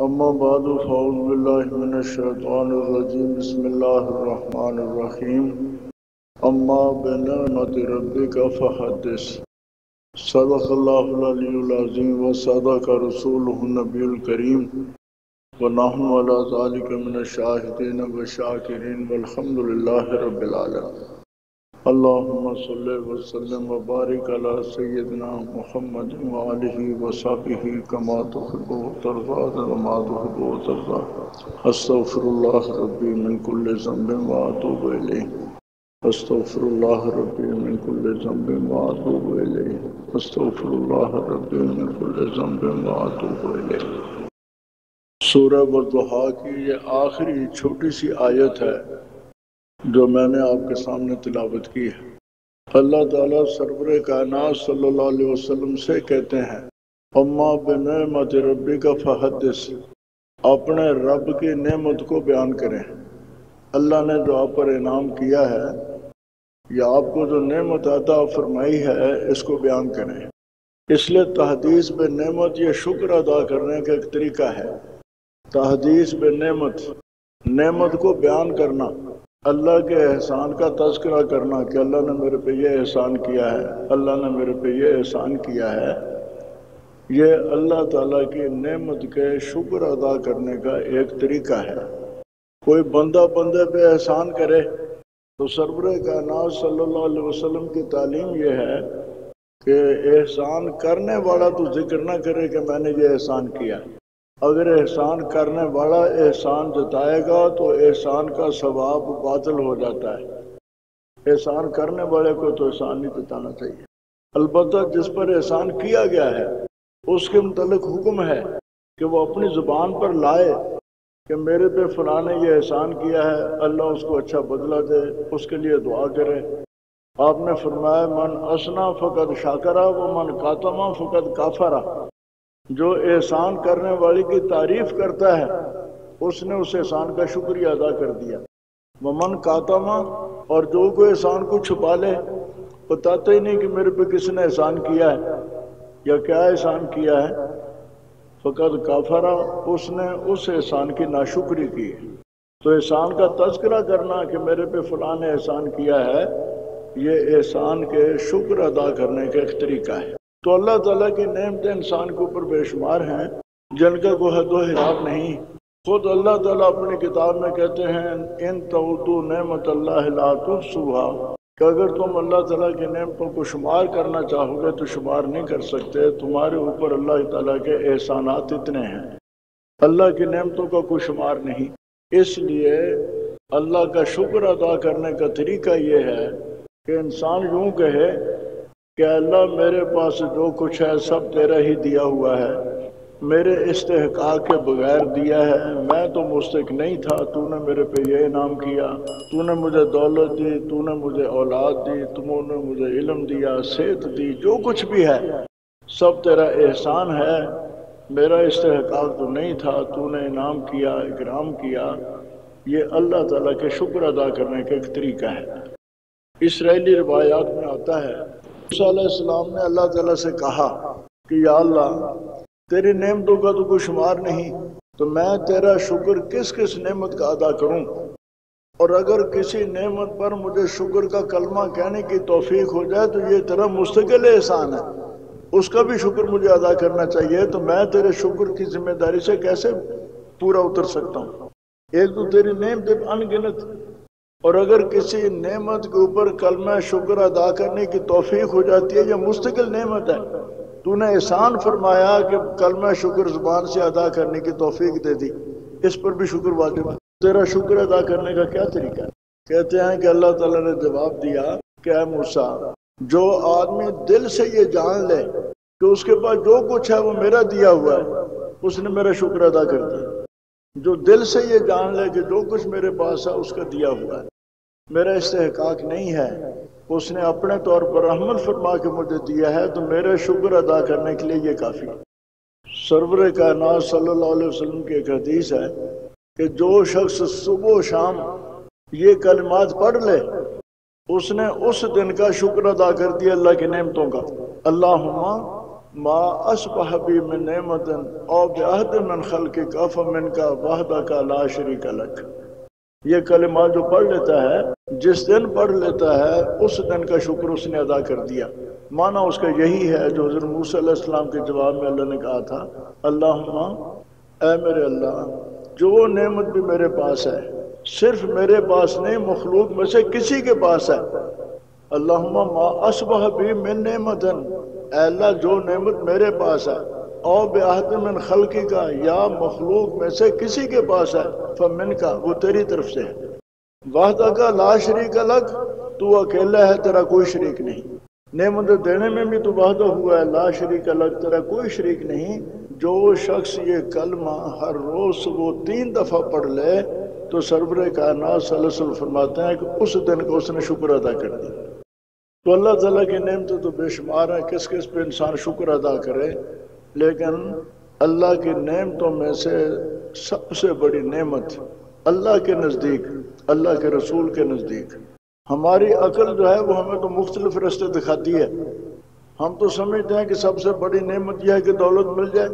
اما بعد فاعوذ باللہ من الشیطان الرجیم بسم اللہ الرحمن الرحیم اما بنعمت ربک فحدث صدق اللہ العلی العظیم وصدق رسولہ النبی الکریم ونحن علی ذلک من الشاہدین والشاکرین والحمد للہ رب العالمین اللہم صلی وسلم وبارک علی سیدنا محمد وآلہ وصحبہ کما تحب وترضى وما تحب وترضى استغفر اللہ ربی من کل ذنب واتوب الیہ استغفر اللہ ربی من کل ذنب واتوب الیہ استغفر اللہ ربی من کل ذنب واتوب الیہ۔ سورہ والضحیٰ کی یہ آخری چھوٹی سی آیت ہے جو میں نے آپ کے سامنے تلاوت کی ہے۔ اللہ تعالیٰ سرور کائنات صلی اللہ علیہ وسلم سے کہتے ہیں اما بنعمت ربک فحدث، اپنے رب کی نعمت کو بیان کریں۔ اللہ نے جو آپ پر انعام کیا ہے یا آپ کو جو نعمت عطا فرمائی ہے اس کو بیان کریں۔ اس لیے تحدیث بنعمت یہ شکر ادا کرنے کا ایک طریقہ ہے۔ تحدیث بنعمت، نعمت کو بیان کرنا، اللہ کے احسان کا تذکرہ کرنا کہ اللہ نے میرے پہ یہ احسان کیا ہے، اللہ نے میرے پہ یہ احسان کیا ہے، یہ اللہ تعالیٰ کی نعمت کے شکر ادا کرنے کا ایک طریقہ ہے۔ کوئی بندہ بندے پہ احسان کرے تو سرور کائنات صلی اللہ علیہ وسلم کی تعلیم یہ ہے کہ احسان کرنے والا تو ذکر نہ کرے کہ میں نے یہ احسان کیا۔ اگر احسان کرنے والا احسان جتائے گا تو احسان کا ثواب باطل ہو جاتا ہے۔ احسان کرنے والے کو تو احسان نہیں جتانا چاہیے۔ البتہ جس پر احسان کیا گیا ہے اس کے متعلق حکم ہے کہ وہ اپنی زبان پر لائے کہ میرے پہ فلاں نے یہ احسان کیا ہے، اللہ اس کو اچھا بدلہ دے، اس کے لیے دعا کرے۔ آپ نے فرمایا من اسنا فقد شاکرہ ومن کاتما فقد کافرہ، جو احسان کرنے والی کی تعریف کرتا ہے اس نے اس احسان کا شکریہ ادا کر دیا۔ ومن کاتما، اور جو کوئی احسان کو چھپا لے، بتاتا ہی نہیں کہ میرے پہ کس نے احسان کیا ہے یا کیا احسان کیا ہے، فقط کافرہ، اس نے اس احسان کی ناشکری کی۔ تو احسان کا تذکرہ کرنا کہ میرے پہ فلاں نے احسان کیا ہے، یہ احسان کے شکر ادا کرنے کا ایک طریقہ ہے۔ تو اللہ تعالیٰ کی نعمتیں انسان کے اوپر بے شمار ہیں جن کا کوئی حد و حساب نہیں۔ خود اللہ تعالیٰ اپنی کتاب میں کہتے ہیں ان تعدوا نعمت اللہ لا تحصوها، کہ اگر تم اللہ تعالیٰ کی نعمتوں کو شمار کرنا چاہو گے تو شمار نہیں کر سکتے۔ تمہارے اوپر اللہ تعالیٰ کے احسانات اتنے ہیں، اللہ کی نعمتوں کا کوئی شمار نہیں۔ اس لیے اللہ کا شکر ادا کرنے کا طریقہ یہ ہے کہ انسان یوں کہے کہ اللہ میرے پاس جو کچھ ہے سب تیرا ہی دیا ہوا ہے، میرے استحقاق کے بغیر دیا ہے، میں تو مستحق نہیں تھا، تو نے میرے پہ یہ انعام کیا، تو نے مجھے دولت دی، تو نے مجھے اولاد دی، تم نے مجھے علم دیا، صحت دی، جو کچھ بھی ہے سب تیرا احسان ہے، میرا استحقاق تو نہیں تھا، تو نے انعام کیا، اکرام کیا۔ یہ اللہ تعالیٰ کے شکر ادا کرنے کا ایک طریقہ ہے۔ اسرائیلی روایات میں آتا ہے موسیٰ علیہ السلام نے اللہ تعالیٰ سے کہا کہ یا اللہ تیری نعمتوں کا تو کوئی شمار نہیں، تو میں تیرا شکر کس کس نعمت کا ادا کروں، اور اگر کسی نعمت پر مجھے شکر کا کلمہ کہنے کی توفیق ہو جائے تو یہ تیرا مستقل احسان ہے، اس کا بھی شکر مجھے ادا کرنا چاہیے، تو میں تیرے شکر کی ذمہ داری سے کیسے پورا اتر سکتا ہوں۔ ایک تو تیری نعمت ان گنت، اور اگر کسی نعمت کے اوپر کلمہ شکر ادا کرنے کی توفیق ہو جاتی ہے، یہ مستقل نعمت ہے، تو نے احسان فرمایا کہ کلمہ شکر زبان سے ادا کرنے کی توفیق دے دی، اس پر بھی شکر واجب ہے۔ تیرا شکر ادا کرنے کا کیا طریقہ ہے؟ کہتے ہیں کہ اللہ تعالیٰ نے جواب دیا کہ اے موسیٰ، جو آدمی دل سے یہ جان لے کہ اس کے پاس جو کچھ ہے وہ میرا دیا ہوا ہے، اس نے میرا شکر ادا کر دیا۔ جو دل سے یہ جان لے کہ جو کچھ میرے پاس ہے اس کا دیا ہوا ہے، میرا استحقاق نہیں ہے، اس نے اپنے طور پر رحمت فرما کے مجھے دیا ہے، تو میرے شکر ادا کرنے کے لیے یہ کافی ہے۔ سرور کائنات صلی اللہ علیہ وسلم کی ایک حدیث ہے کہ جو شخص صبح و شام یہ کلمات پڑھ لے اس نے اس دن کا شکر ادا کر دیا اللہ کی نعمتوں کا۔ اللہم ما اصبح بی من نعمت او بعہد من خلقک افمنک وحدک لا شریک لک۔ یہ کلمہ جو پڑھ لیتا ہے، جس دن پڑھ لیتا ہے اس دن کا شکر اس نے ادا کر دیا۔ معنی اس کا یہی ہے جو حضرت موسیٰ علیہ السلام کے جواب میں اللہ نے کہا تھا، اللہم اے میرے اللہ، جو وہ نعمت بھی میرے پاس ہے، صرف میرے پاس نہیں مخلوق میں سے کسی کے پاس ہے، اللہم ما اصبح بی من نعمت، اے اللہ جو نعمت میرے پاس ہے، او بعہد من خلقی کا، یا مخلوق میں سے کسی کے پاس ہے، فمن کا، وہ تیری طرف سے ہے، وحدہ کا لا شریک لک، تو اکیلا ہے، تیرا کوئی شریک نہیں۔ نعمت دینے میں بھی تو وحدہ ہوا ہے، لا شریک لک، تیرا کوئی شریک نہیں۔ جو شخص یہ کلمہ ہر روز وہ 3 دفعہ پڑھ لے تو سرور کائنات صلی اللہ علیہ وسلم فرماتے ہیں کہ اس دن کو اس نے شکر ادا کر دیا۔ تو اللہ تعالیٰ کی نعمتیں تو بے شمار ہیں، کس کس پہ انسان شکر ادا کرے، لیکن اللہ کی نعمتوں میں سے سب سے بڑی نعمت اللہ کے نزدیک، اللہ کے رسول کے نزدیک، ہماری عقل جو ہے وہ ہمیں تو مختلف راستے دکھاتی ہے۔ ہم تو سمجھتے ہیں کہ سب سے بڑی نعمت یہ ہے کہ دولت مل جائے،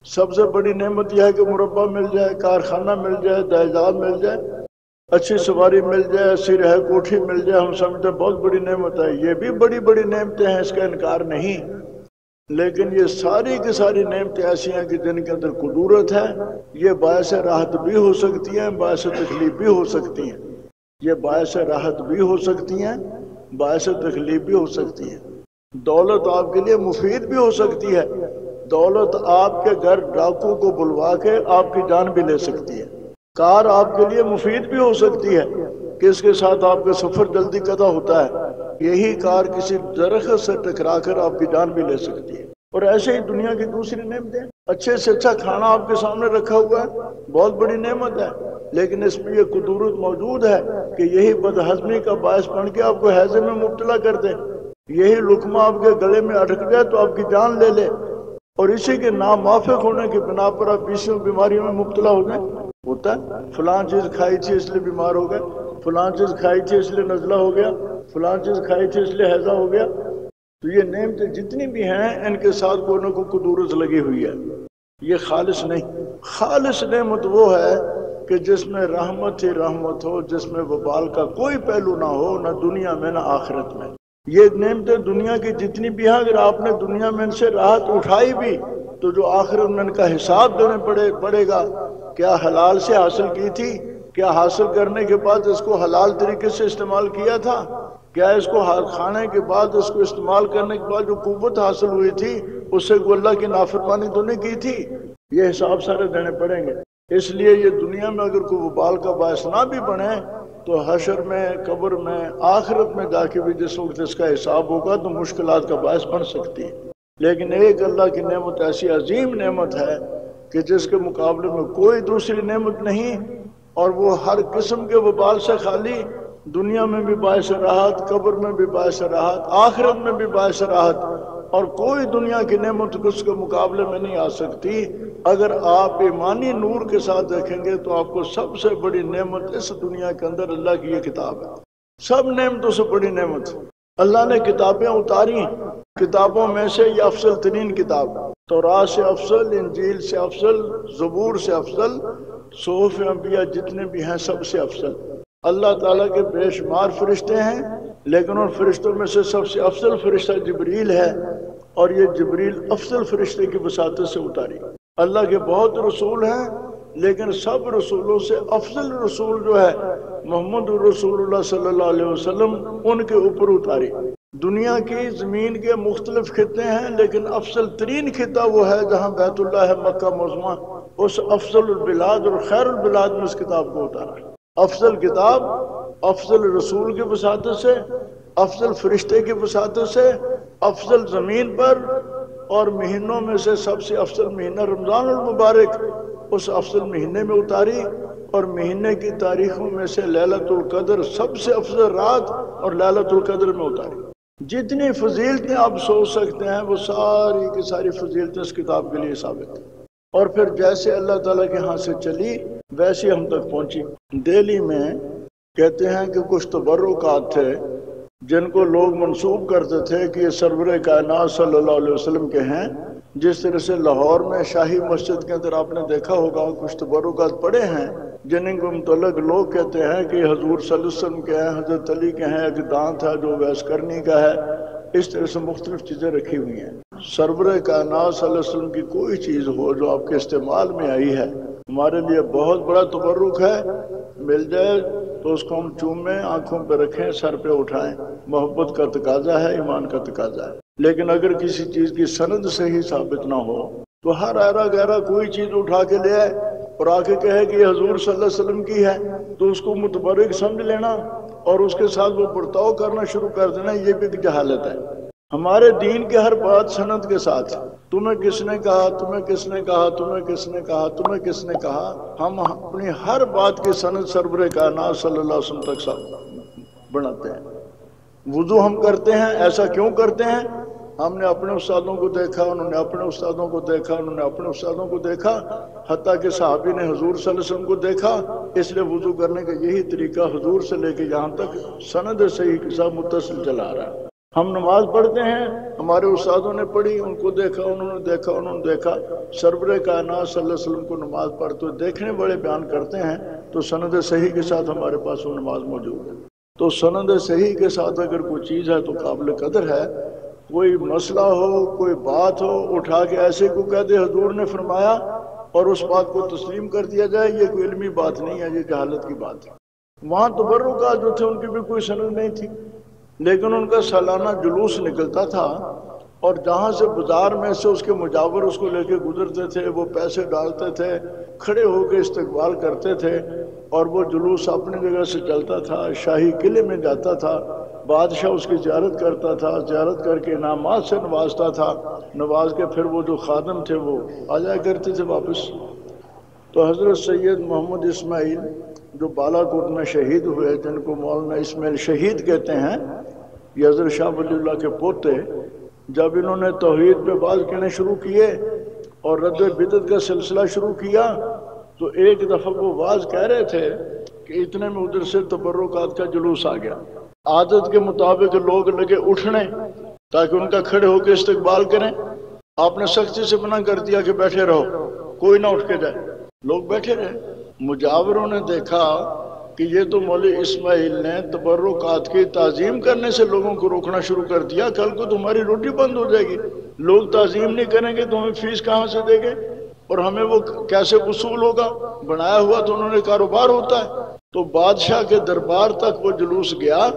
سب سے بڑی نعمت یہ ہے کہ مربع مل جائے، کارخانہ مل جائے، جائیداد مل جائے، اچھی سواری مل جائے، اچھی رہائش کوٹھی مل جائے، ہم سمجھتے ہیں بہت بڑی نعمت ہے۔ یہ بھی بڑی بڑی نعمتیں ہیں، اس کا انکار نہیں، لیکن یہ ساری کی ساری نعمتیں ایسی ہیں کہ جن کے اندر قدرت ہے، یہ باعث راحت بھی ہو سکتی ہیں، باعث تکلیف بھی ہو سکتی ہیں، یہ باعث راحت بھی ہو سکتی ہیں، باعث تکلیف بھی ہو سکتی ہیں۔ دولت آپ کے لیے مفید بھی ہو سکتی ہے، دولت آپ کے گھر ڈاکو کو بلوا کے آپ کی جان بھی لے سکتی ہے۔ کار آپ کے لیے مفید بھی ہو سکتی ہے کہ اس کے ساتھ آپ کا سفر جلدی قطع ہوتا ہے، یہی کار کسی درخت سے ٹکرا کر آپ کی جان بھی لے سکتی ہے۔ اور ایسے ہی دنیا کی دوسری نعمتیں، اچھے سے اچھا کھانا آپ کے سامنے رکھا ہوا ہے، بہت بڑی نعمت ہے، لیکن اس میں یہ قدرت موجود ہے کہ یہی بدہضمی کا باعث بن کے آپ کو ہیضے میں مبتلا کر دے، یہی لقمہ آپ کے گلے میں اٹک جائے تو آپ کی جان لے لے، اور اسی کے ناموافق ہونے کی بنا پر آپ 20 بیماریوں میں مبتلا ہو جائیں۔ ہوتا ہے فلاں چیز کھائی تھی اس لیے بیمار ہو گئے، فلاں چیز کھائی تھی اس لیے نزلہ ہو گیا، فلاں چیز کھائی تھی اس لیے ہیضہ ہو گیا۔ تو یہ نعمتیں جتنی بھی ہیں ان کے ساتھ کوئی نہ کوئی قدرت لگی ہوئی ہے، یہ خالص نہیں۔ خالص نعمت وہ ہے کہ جس میں رحمت ہی رحمت ہو، جس میں وبال کا کوئی پہلو نہ ہو، نہ دنیا میں نہ آخرت میں۔ یہ نعمتیں دنیا کی جتنی بھی ہیں، اگر آپ نے دنیا میں ان سے راحت اٹھائی بھی تو جو آخرت میں ان کا حساب دینے پڑے گا، کیا حلال سے حاصل کی تھی، کیا حاصل کرنے کے بعد اس کو حلال طریقے سے استعمال کیا تھا، کیا اس کو کھانے کے بعد اس کو استعمال کرنے کے بعد جو قوت حاصل ہوئی تھی اس سے اللہ کی نافرمانی تو نہیں کی تھی، یہ حساب سارے دینے پڑیں گے۔ اس لیے یہ دنیا میں اگر کوئی وبال کا باعث نہ بھی بنے تو حشر میں، قبر میں، آخرت میں جا کے بھی جس وقت اس کا حساب ہوگا تو مشکلات کا باعث بن سکتی ہے۔ لیکن ایک اللہ کی نعمت ایسی عظیم نعمت ہے کہ جس کے مقابلے میں کوئی دوسری نعمت نہیں، اور وہ ہر قسم کے وبال سے خالی، دنیا میں بھی باعث راحت، قبر میں بھی باعث راحت، آخرت میں بھی باعث راحت، اور کوئی دنیا کی نعمت اس کے مقابلے میں نہیں آ سکتی۔ اگر آپ ایمانی نور کے ساتھ دیکھیں گے تو آپ کو سب سے بڑی نعمت اس دنیا کے اندر اللہ کی یہ کتاب ہے۔ سب نعمتوں سے بڑی نعمت اللہ نے کتابیں اتاری، کتابوں میں سے یہ افضل ترین کتاب، تورات سے افضل، انجیل سے افضل، زبور سے افضل، صحف انبیاء جتنے بھی ہیں سب سے افضل۔ اللہ تعالیٰ کے بے شمار فرشتے ہیں، لیکن ان فرشتوں میں سے سب سے افضل فرشتہ جبریل ہے، اور یہ جبریل افضل فرشتے کی وساطت سے اتاری۔ اللہ کے بہت رسول ہیں، لیکن سب رسولوں سے افضل رسول جو ہے محمد رسول اللہ صلی اللہ علیہ وسلم، ان کے اوپر اتاری۔ دنیا کی زمین کے مختلف خطے ہیں، لیکن افضل ترین خطہ وہ ہے جہاں بیت اللہ ہے، مکہ معظمہ، اس افضل البلاد اور خیر البلاد میں اس کتاب کو اتارا۔ افضل کتاب افضل رسول کی وساطت سے، افضل فرشتے کی وساطت سے، افضل زمین پر، اور مہینوں میں سے سب سے افضل مہینہ رمضان المبارک اس افضل مہینے میں اتاری، اور مہینے کی تاریخوں میں سے لیلۃ القدر سب سے افضل رات اور لیلۃ القدر میں اتاری۔ جتنی فضیلتیں آپ سوچ سکتے ہیں وہ ساری کی ساری فضیلتیں اس کتاب کے لیے ثابت ہیں، اور پھر جیسے اللہ تعالیٰ کے ہاں سے چلی ویسے ہم تک پہنچی۔ دہلی میں کہتے ہیں کہ کچھ تبرکات تھے جن کو لوگ منسوب کرتے تھے کہ یہ سرور کائنات صلی اللہ علیہ وسلم کے ہیں، جس طرح سے لاہور میں شاہی مسجد کے اندر آپ نے دیکھا ہوگا کچھ تبرکات پڑے ہیں جن کو متعلق لوگ کہتے ہیں کہ حضور صلی اللہ علیہ وسلم کے ہیں، حضرت علی کے ہیں، ایک دانت ہے جو ویس کرنی کا ہے، اس طرح سے مختلف چیزیں رکھی ہوئی ہیں۔ سرور کائنات صلی اللہ علیہ وسلم کی کوئی چیز ہو جو آپ کے استعمال میں آئی ہے، ہمارے لیے بہت بڑا تبرک ہے، مل جائے تو اس کو ہم چومیں، آنکھوں پہ رکھیں، سر پہ اٹھائیں، محبت کا تقاضا ہے، ایمان کا تقاضا ہے۔ لیکن اگر کسی چیز کی سند صحیح ثابت نہ ہو تو ہر ایرا گہرا کوئی چیز اٹھا کے لے آئے اور آ کے کہے کہ یہ حضور صلی اللہ علیہ وسلم کی ہے تو اس کو متبرک سمجھ لینا اور اس کے ساتھ وہ برتاؤ کرنا شروع کر دینا، یہ بھی ایک جہالت ہے۔ ہمارے دین کے ہر بات سند کے ساتھ، تمہیں کس نے کہا، تمہیں کس نے کہا، تمہیں کس نے کہا، تمہیں کس نے کہا، ہم اپنی ہر بات کی سند سرور کائنات صلی اللہ علیہ وسلم تک بناتے ہیں۔ وضو ہم کرتے ہیں، ایسا کیوں کرتے ہیں؟ ہم نے اپنے استادوں کو دیکھا، انہوں نے اپنے استادوں کو دیکھا، انہوں نے اپنے استادوں کو دیکھا، حتیٰ کہ صحابی نے حضور صلی اللہ علیہ وسلم کو دیکھا، اس لیے وضو کرنے کا یہی طریقہ حضور سے لے کے یہاں تک سند صحیح کے ساتھ متصل چلا رہا ہے۔ ہم نماز پڑھتے ہیں، ہمارے استادوں نے پڑھی، ان کو دیکھا، انہوں نے دیکھا، انہوں نے دیکھا، سرور کائنات صلی اللہ علیہ وسلم کو نماز پڑھتے ہوئے دیکھنے والے بیان کرتے ہیں تو سند صحیح کے ساتھ ہمارے پاس وہ نماز موجود ہے۔ تو سند صحیح کے ساتھ اگر کوئی چیز ہے تو قابل قدر ہے۔ کوئی مسئلہ ہو، کوئی بات ہو، اٹھا کے ایسے کو کہہ دے حضور نے فرمایا اور اس بات کو تسلیم کر دیا جائے، یہ کوئی علمی بات نہیں ہے، یہ جہالت کی بات ہے۔ وہاں تبرکات جو تھے ان کی بھی کوئی سند نہیں تھی، لیکن ان کا سالانہ جلوس نکلتا تھا اور جہاں سے بازار میں سے اس کے مجاور اس کو لے کے گزرتے تھے، وہ پیسے ڈالتے تھے، کھڑے ہو کے استقبال کرتے تھے، اور وہ جلوس اپنی جگہ سے چلتا تھا، شاہی قلعے میں جاتا تھا، بادشاہ اس کی زیارت کرتا تھا، زیارت کر کے انعامات سے نوازتا تھا، نواز کے پھر وہ جو خادم تھے وہ آ جایا کرتے تھے واپس۔ تو حضرت سید محمد اسماعیل جو بالا کوٹ میں شہید ہوئے، جن کو مولانا اسماعیل شہید کہتے ہیں، یہ حضرت شاہ ولی اللہ کے پوتے، جب انہوں نے توحید پہ باز کہنے شروع کیے اور رد بدعت کا سلسلہ شروع کیا تو ایک دفعہ وہ واز کہہ رہے تھے کہ اتنے میں ادھر سے تبرکات کا جلوس آ گیا۔ عادت کے مطابق لوگ لگے اٹھنے تاکہ ان کا کھڑے ہو کے استقبال کریں۔ آپ نے سختی سے منع کر دیا کہ بیٹھے رہو، کوئی نہ اٹھ کے جائے، لوگ بیٹھے رہے۔ مجاوروں نے دیکھا کہ یہ تو مولوی اسماعیل نے تبرکات کی تعظیم کرنے سے لوگوں کو روکنا شروع کر دیا، کل کو تمہاری روٹی بند ہو جائے گی، لوگ تعظیم نہیں کریں گے تو ہمیں فیس کہاں سے دیں گے اور ہمیں وہ کیسے وصول ہوگا؟ بنایا ہوا تو انہوں نے کاروبار ہوتا ہے۔ تو بادشاہ کے دربار تک وہ جلوس گیا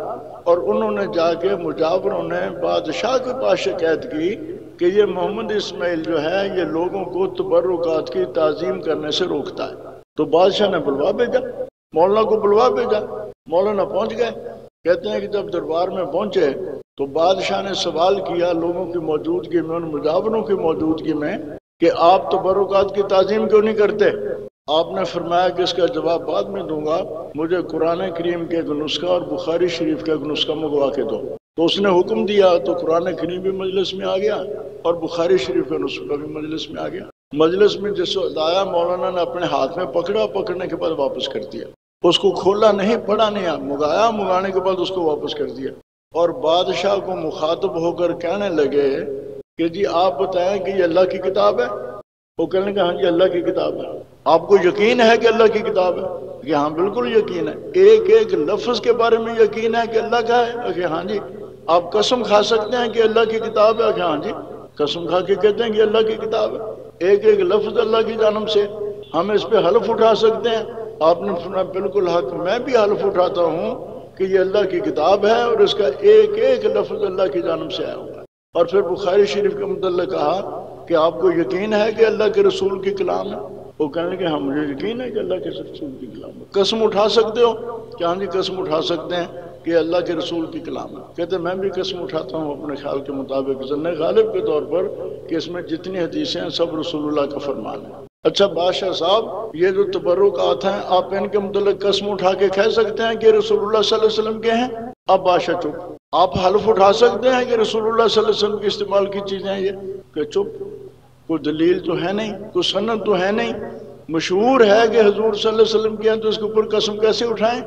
اور انہوں نے جا کے مجاوروں نے بادشاہ کے پاس شکایت کی کہ یہ محمد اسماعیل جو ہے یہ لوگوں کو تبرکات کی تعظیم کرنے سے روکتا ہے۔ تو بادشاہ نے بلوا بھیجا، مولانا کو بلوا بھیجا، مولانا پہنچ گئے۔ کہتے ہیں کہ جب دربار میں پہنچے تو بادشاہ نے سوال کیا لوگوں کی موجودگی میں، ان مجاوروں کی موجودگی میں، کہ آپ تبرکات کی تعظیم کیوں نہیں کرتے؟ آپ نے فرمایا کہ اس کا جواب بعد میں دوں گا، مجھے قرآن کریم کے ایک نسخہ اور بخاری شریف کا ایک نسخہ منگوا کے دو۔ تو اس نے حکم دیا تو قرآن کریم بھی مجلس میں آ گیا اور بخاری شریف کا نسخہ بھی مجلس میں آ گیا۔ مجلس میں جس وقت آیا مولانا نے اپنے ہاتھ میں پکڑا، پکڑنے کے بعد واپس کر دیا، اس کو کھولا نہیں، پڑھا نہیں، منگایا، منگانے کے بعد اس کو واپس کر دیا۔ اور بادشاہ کو مخاطب ہو کر کہنے لگے کہ جی آپ بتائیں کہ یہ اللہ کی کتاب ہے؟ وہ کہنے لگے ہاں جی اللہ کی کتاب ہے۔ آپ کو یقین ہے کہ اللہ کی کتاب ہے؟ کہ ہاں بالکل یقین ہے۔ ایک ایک لفظ کے بارے میں یقین ہے کہ اللہ کا ہے؟ کہ ہاں جی۔ آپ قسم کھا سکتے ہیں کہ اللہ کی کتاب ہے؟ کہ ہاں جی، قسم کھا کے کہتے ہیں کہ اللہ کی کتاب ہے، ایک ایک لفظ اللہ کی جانب سے، ہم اس پہ حلف اٹھا سکتے ہیں؟ آپ نے فرمایا بالکل حق، میں بھی حلف اٹھاتا ہوں کہ یہ اللہ کی کتاب ہے اور اس کا ایک ایک لفظ اللہ کی جانب سے آیا ہوا ہے۔ اور پھر بخاری شریف کے متعلق کہا کہ آپ کو یقین ہے کہ اللہ کے رسول کی کلام ہے؟ وہ کہنے لگے ہاں مجھے یقین ہے کہ اللہ کے رسول کی کلام ہے۔ قسم اٹھا سکتے ہو؟ کہ ہاں جی قسم اٹھا سکتے ہیں کہ اللہ کے رسول کی کلام ہے۔ کہتے ہیں میں بھی قسم اٹھاتا ہوں اپنے خیال کے مطابق ظن غالب کے طور پر کہ اس میں جتنی حدیثیں ہیں سب رسول اللہ کا فرمان ہے۔ اچھا بادشاہ صاحب، یہ جو تبرکات ہیں آپ ان کے متعلق قسم اٹھا کے کہہ سکتے ہیں کہ رسول اللہ صلی اللہ علیہ وسلم کے ہیں؟ اب بادشاہ چپ۔ آپ حلف اٹھا سکتے ہیں کہ رسول اللہ صلی اللہ علیہ وسلم کی استعمال کی چیزیں ہیں یہ؟ کہ چپ، کوئی دلیل تو ہے نہیں، کوئی سند تو ہے نہیں۔ مشہور ہے کہ حضور صلی اللہ علیہ وسلم کے ہیں تو اس کے اوپر قسم کیسے اٹھائیں؟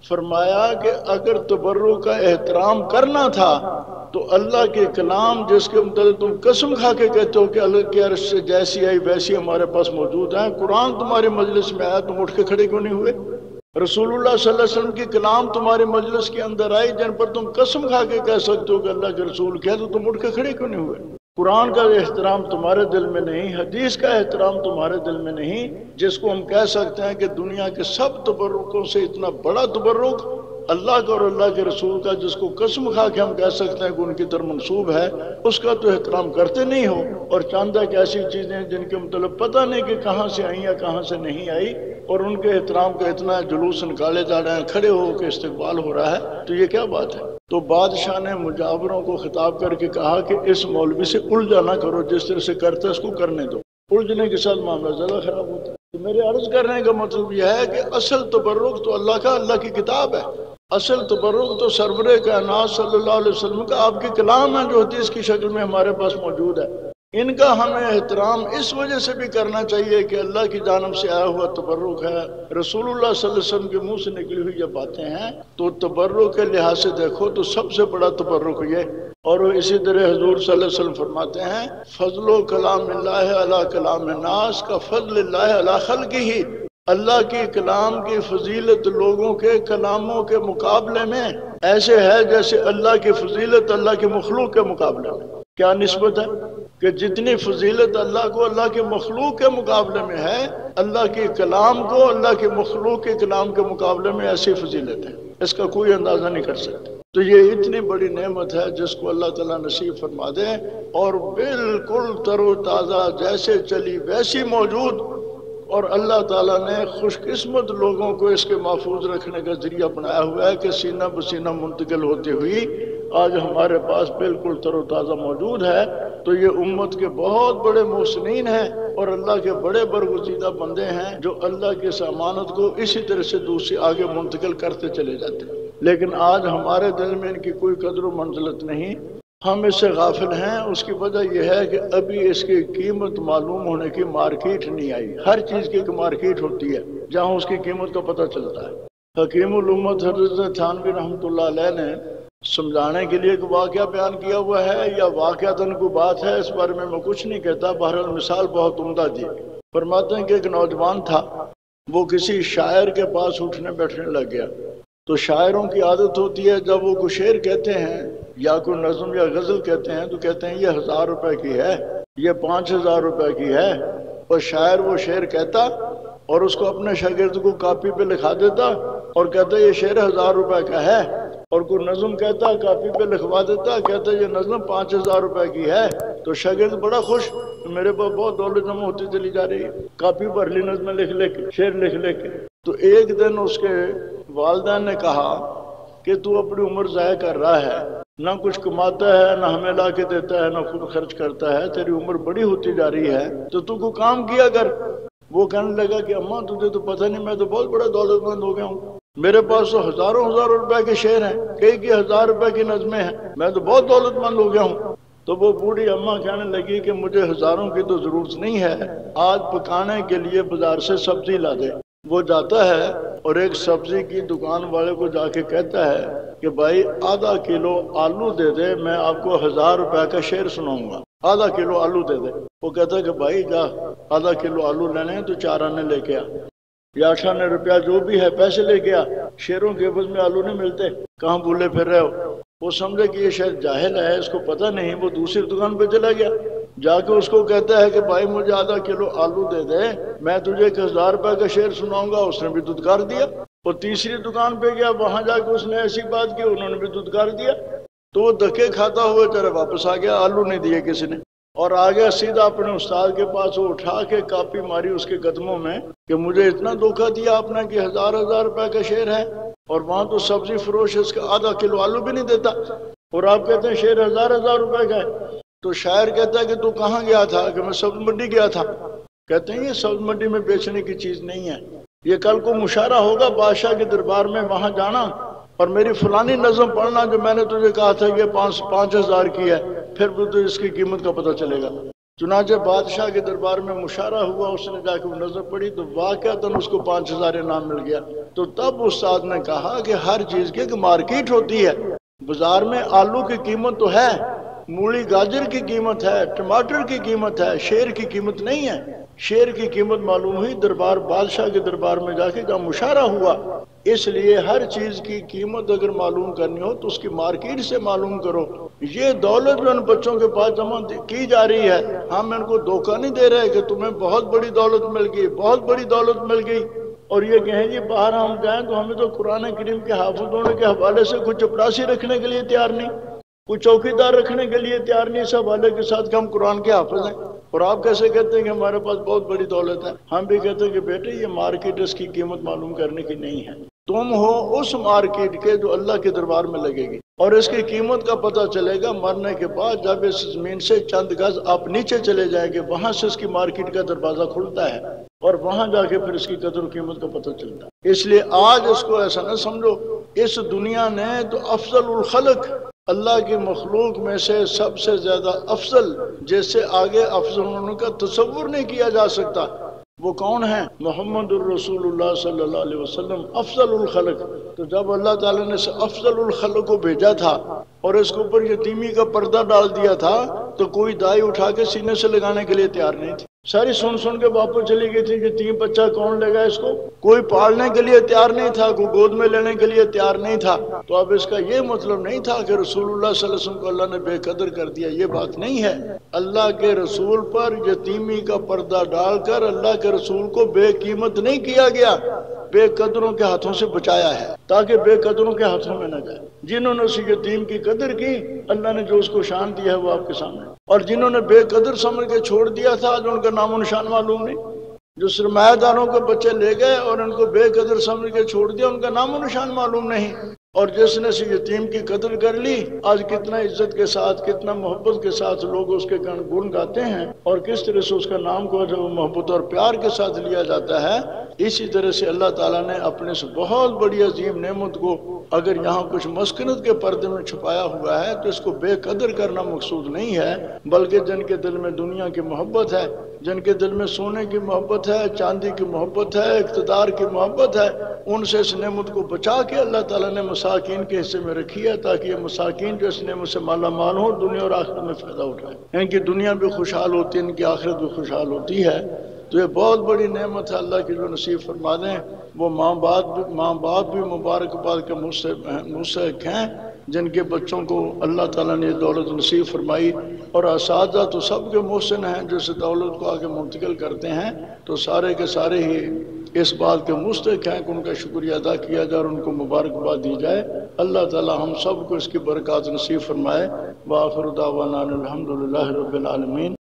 فرمایا کہ اگر تبرک کا احترام کرنا تھا تو اللہ کے کلام جس کے متعلق تم قسم کھا کے کہتے ہو کہ اللہ کے عرش سے جیسی آئی ویسی ہمارے پاس موجود ہیں، قرآن تمہاری مجلس میں آیا تم اٹھ کے کھڑے کیوں نہیں ہوئے؟ رسول اللہ صلی اللہ علیہ وسلم کی کلام تمہاری مجلس کے اندر آئی جن پر تم قسم کھا کے کہہ سکتے ہو کہ اللہ کے رسول کہہ تو تم اٹھ کے کھڑے کیوں نہیں ہوئے؟ قرآن کا احترام تمہارے دل میں نہیں، حدیث کا احترام تمہارے دل میں نہیں، جس کو ہم کہہ سکتے ہیں کہ دنیا کے سب تبرکوں سے اتنا بڑا تبرک اللہ کا اور اللہ کے رسول کا، جس کو قسم کھا کے ہم کہہ سکتے ہیں کہ ان کی طرف منسوب ہے، اس کا تو احترام کرتے نہیں ہو، اور چاندہ ایک ایسی چیزیں جن کے مطلب پتہ نہیں کہ کہاں سے آئی یا کہاں سے نہیں آئی، اور ان کے احترام کا اتنا جلوس نکالے جا رہے ہیں، کھڑے ہو کے استقبال ہو رہا ہے، تو یہ کیا بات ہے؟ تو بادشاہ نے مجاوروں کو خطاب کر کے کہا کہ اس مولوی سے الجھا نہ کرو، جس طرح سے کرتے اس کو کرنے دو، الجھنے کے ساتھ معاملہ زیادہ خراب ہوتا ہے۔ تو میرے عرض کرنے کا مطلب یہ ہے کہ اصل تبرک تو اللہ کا، اللہ کی کتاب ہے، اصل تبرک تو سرور کائنات صلی اللہ علیہ وسلم کا، آپ کے کلام ہیں جو حدیث کی شکل میں ہمارے پاس موجود ہے، ان کا ہمیں احترام اس وجہ سے بھی کرنا چاہیے کہ اللہ کی جانب سے آیا ہوا تبرک ہے، رسول اللہ صلی اللہ علیہ وسلم کے منہ سے نکلی ہوئی یہ باتیں ہیں، تو تبرک کے لحاظ سے دیکھو تو سب سے بڑا تبرک یہ، اور اسی طرح حضور صلی اللہ علیہ وسلم فرماتے ہیں فضل و کلام اللہ علی کلام الناس کا فضل اللہ علی خلقہ، اللہ کی کلام کی فضیلت لوگوں کے کلاموں کے مقابلے میں ایسے ہے جیسے اللہ کی فضیلت اللہ کے مخلوق کے مقابلے میں۔ کیا نسبت ہے کہ جتنی فضیلت اللہ کو اللہ کے مخلوق کے مقابلے میں ہے، اللہ کے کلام کو اللہ کے مخلوق کے کلام کے مقابلے میں ایسی فضیلت ہے، اس کا کوئی اندازہ نہیں کر سکتے۔ تو یہ اتنی بڑی نعمت ہے جس کو اللہ تعالیٰ نصیب فرما دے، اور بالکل تر و تازہ جیسے چلی ویسی موجود، اور اللہ تعالیٰ نے خوش قسمت لوگوں کو اس کے محفوظ رکھنے کا ذریعہ بنایا ہوا ہے کہ سینہ بسینہ منتقل ہوتی ہوئی آج ہمارے پاس بالکل تر و تازہ موجود ہے۔ تو یہ امت کے بہت بڑے محسنین ہیں اور اللہ کے بڑے برگزیدہ بندے ہیں جو اللہ کی اس امانت کو اسی طرح سے دوسری آگے منتقل کرتے چلے جاتے ہیں، لیکن آج ہمارے دل میں ان کی کوئی قدر و منزلت نہیں، ہم اس سے غافل ہیں۔ اس کی وجہ یہ ہے کہ ابھی اس کی قیمت معلوم ہونے کی مارکیٹ نہیں آئی۔ ہر چیز کی ایک مارکیٹ ہوتی ہے جہاں اس کی قیمت کا پتہ چلتا ہے۔ حکیم الامت حضرت تھانوی رحمۃ اللہ علیہ نے سمجھانے کے لیے ایک واقعہ بیان کیا ہوا ہے، یا واقعتاً کوئی بات ہے، اس بارے میں کچھ نہیں کہتا، بہرحال مثال بہت عمدہ دی۔ فرماتے ہیں کہ ایک نوجوان تھا، وہ کسی شاعر کے پاس اٹھنے بیٹھنے لگ گیا، تو شاعروں کی عادت ہوتی ہے جب وہ کوئی شعر کہتے ہیں یا کوئی نظم یا غزل کہتے ہیں تو کہتے ہیں یہ 1000 روپے کی ہے، یہ 5000 روپے کی ہے، اور شاعر وہ شعر کہتا اور اس کو اپنے شاگرد کو کاپی پہ لکھا دیتا اور کہتا یہ شعر 1000 روپے کا ہے، اور کوئی نظم کہتا کاپی پہ لکھوا دیتا، کہتا یہ نظم 5000 روپے کی ہے، تو شاگرد بڑا خوش، میرے پاس بہت دولت جمع ہوتی چلی جا رہی ہے، کاپی پر لی نظمیں لکھ لے کے، شعر لکھ لے کے۔ تو ایک دن اس کے والدین نے کہا کہ تو اپنی عمر ضائع کر رہا ہے، نہ کچھ کماتا ہے، نہ ہمیں لا کے دیتا ہے، نہ خود خرچ کرتا ہے، تیری عمر بڑی ہوتی جا رہی ہے، تو کوئی کام کیا کر۔ وہ کہنے لگا کہ اماں تجھے تو پتہ نہیں، میں تو بہت بڑا دولت مند ہو گیا ہوں، میرے پاس تو ہزاروں روپے کے شعر ہیں، کئی 1000 روپے کی نظمیں ہیں، میں تو بہت دولت مند ہو گیا ہوں۔ تو وہ بوڑھی اماں کہنے لگی کہ مجھے ہزاروں کی تو ضرورت نہیں ہے، آج پکانے کے لیے بازار سے سبزی لا دے۔ وہ جاتا ہے اور ایک سبزی کی دکان والے کو جا کے کہتا ہے کہ بھائی آدھا کلو آلو دے دے، میں آپ کو 1000 روپے کا شعر سناؤں گا، آدھا کلو آلو دے دے۔ وہ کہتا ہے کہ بھائی جا آدھا کلو آلو لینے ہیں تو 4 آنے لے کے آ، یا 8 آنے روپیہ جو بھی ہے پیسے لے کے آ، شعروں کے عوض میں آلو نہیں ملتے، کہاں بھولے پھر رہے ہو۔ وہ سمجھے کہ یہ شاید جاہل ہے، اس کو پتہ نہیں، وہ دوسری دکان پہ چلا گیا، جا کے اس کو کہتا ہے کہ بھائی مجھے آدھا کلو آلو دے دے، میں تجھے 1000 روپے کا شعر سناؤں گا۔ اس نے بھی دھتکار دیا۔ اور تیسری دکان پہ گیا، وہاں جا کے اس نے ایسی بات کی، انہوں نے بھی دھتکار دیا۔ تو وہ دھکے کھاتا ہوئے چلے واپس آ گیا، آلو نہیں دیے کسی نے، اور آ گیا سیدھا اپنے استاد کے پاس۔ وہ اٹھا کے کاپی ماری اس کے قدموں میں کہ مجھے اتنا دھوکہ دیا آپ نے کہ 1000 روپے کا شعر ہے، اور وہاں تو سبزی فروش اس کا آدھا کلو آلو بھی نہیں دیتا، اور آپ کہتے ہیں شعر 1000 روپے کا ہے۔ تو شاعر کہتا ہے کہ تو کہاں گیا تھا؟ کہ میں سبز منڈی گیا تھا۔ کہتے ہیں یہ سبز منڈی میں بیچنے کی چیز نہیں ہے، یہ کل کو مشاعرہ ہوگا بادشاہ کے دربار میں، وہاں جانا اور میری فلانی نظم پڑھنا جو میں نے تجھے کہا تھا یہ 5000 کی ہے، پھر بھی تو اس کی قیمت کا پتہ چلے گا۔ چنانچہ بادشاہ کے دربار میں مشارہ ہوا، اس نے جا کے وہ نظر پڑی تو واقعتاً اس کو 5000 انعام مل گیا۔ تو تب استاد نے کہا کہ ہر چیز کی ایک مارکیٹ ہوتی ہے، بازار میں آلو کی قیمت تو ہے، مولی گاجر کی قیمت ہے، ٹماٹر کی قیمت ہے، شیر کی قیمت نہیں ہے۔ شیر کی قیمت معلوم ہوئی دربار بادشاہ کے دربار میں جا کے جہاں مشارہ ہوا۔ اس لیے ہر چیز کی قیمت اگر معلوم کرنی ہو تو اس کی مارکیٹ سے معلوم کرو۔ یہ دولت جو ان بچوں کے پاس جمع کی جا رہی ہے، ہم ان کو دھوکہ نہیں دے رہے کہ تمہیں بہت بڑی دولت مل گئی، بہت بڑی دولت مل گئی، اور یہ کہیں جی باہر ہم جائیں تو ہمیں تو قرآن کریم کے حافظ ہونے کے حوالے سے کوئی چپڑاسی رکھنے کے لیے تیار نہیں، کوئی چوکی دار رکھنے کے لیے تیار نہیں، اس حوالے کے ساتھ کہ ہم قرآن کے حافظ ہیں۔ اور آپ کیسے کہتے ہیں کہ ہمارے پاس بہت بڑی دولت ہے؟ ہم بھی کہتے ہیں کہ بیٹے یہ مارکیٹ اس کی قیمت معلوم کرنے کی نہیں ہے، تم ہو اس مارکیٹ کے جو اللہ کے دربار میں لگے گی، اور اس کی قیمت کا پتہ چلے گا مرنے کے بعد، جب اس زمین سے چند گز آپ نیچے چلے جائیں گے، وہاں سے اس کی مارکیٹ کا دروازہ کھلتا ہے، اور وہاں جا کے پھر اس کی قدر و قیمت کا پتہ چلتا ہے۔ اس لیے آج اس کو ایسا نہ سمجھو، اس دنیا نے تو افضل الخلق، اللہ کی مخلوق میں سے سب سے زیادہ افضل، جس سے آگے افضل ہونے کا تصور نہیں کیا جا سکتا، وہ کون ہے؟ محمد الرسول اللہ صلی اللہ علیہ وسلم، افضل الخلق۔ تو جب اللہ تعالیٰ نے اس افضل الخلق کو بھیجا تھا اور اس کے اوپر یتیمی کا پردہ ڈال دیا تھا، تو کوئی دائی اٹھا کے سینے سے لگانے کے لیے تیار نہیں تھی، ساری سن کے واپس چلی گئی تھی کہ 3 بچہ کون لے گا اس کو، کوئی پالنے کے لیے تیار نہیں تھا، کوئی گود میں لینے کے لیے تیار نہیں تھا۔ تو اب اس کا یہ مطلب نہیں تھا کہ رسول اللہ صلی اللہ علیہ وسلم کو اللہ نے بے قدر کر دیا، یہ بات نہیں ہے۔ اللہ کے رسول پر یتیمی کا پردہ ڈال کر اللہ کے رسول کو بے قیمت نہیں کیا گیا، بے قدروں کے ہاتھوں سے بچایا ہے تاکہ بے قدروں کے ہاتھوں میں نہ جائے۔ جنہوں نے اس یتیم کی قدر کی، اللہ نے جو اس کو شان دیا ہے وہ آپ کے سامنے، اور جنہوں نے بے قدر سمجھ کے چھوڑ دیا تھا آج ان کا نام و نشان معلوم نہیں۔ جو سرمایہ داروں کے بچے لے گئے اور ان کو بے قدر سمجھ کے چھوڑ دیا، ان کا نام و نشان معلوم نہیں۔ اور جس نے یتیم کی قدر کر لی، آج کتنا عزت کے ساتھ، کتنا محبت کے ساتھ لوگ اس کے گن گاتے ہیں، اور کس طرح سے اس کا نام کو جو محبت اور پیار کے ساتھ لیا جاتا ہے۔ اسی طرح سے اللہ تعالیٰ نے اپنے سے بہت بڑی عظیم نعمت کو اگر یہاں کچھ مسکنت کے پردے میں چھپایا ہوا ہے تو اس کو بے قدر کرنا مقصود نہیں ہے، بلکہ جن کے دل میں دنیا کی محبت ہے، جن کے دل میں سونے کی محبت ہے، چاندی کی محبت ہے، اقتدار کی محبت ہے، ان سے اس نعمت کو بچا کے اللہ تعالیٰ نے مساکین کے حصے میں رکھی ہے، تاکہ یہ مساکین جو اس نعمت سے مالا مال ہو، دنیا اور آخرت میں فائدہ اٹھائے، ان کی دنیا بھی خوشحال ہوتی ہے، ان کی آخرت بھی خوشحال ہوتی ہے۔ تو یہ بہت بڑی نعمت ہے اللہ کی جو نصیب فرما دیں۔ وہ ماں باپ بھی مبارکباد کے مستحق ہیں جن کے بچوں کو اللہ تعالیٰ نے یہ دولت نصیب فرمائی، اور اساتذہ تو سب کے محسن ہیں جو اس دولت کو آگے منتقل کرتے ہیں، تو سارے کے سارے ہی اس بات کے مستحق ہیں کہ ان کا شکریہ ادا کیا جائے اور ان کو مبارکباد دی جائے۔ اللہ تعالیٰ ہم سب کو اس کی برکات نصیب فرمائے۔ وآخر دعوانا الحمدللہ رب العالمین۔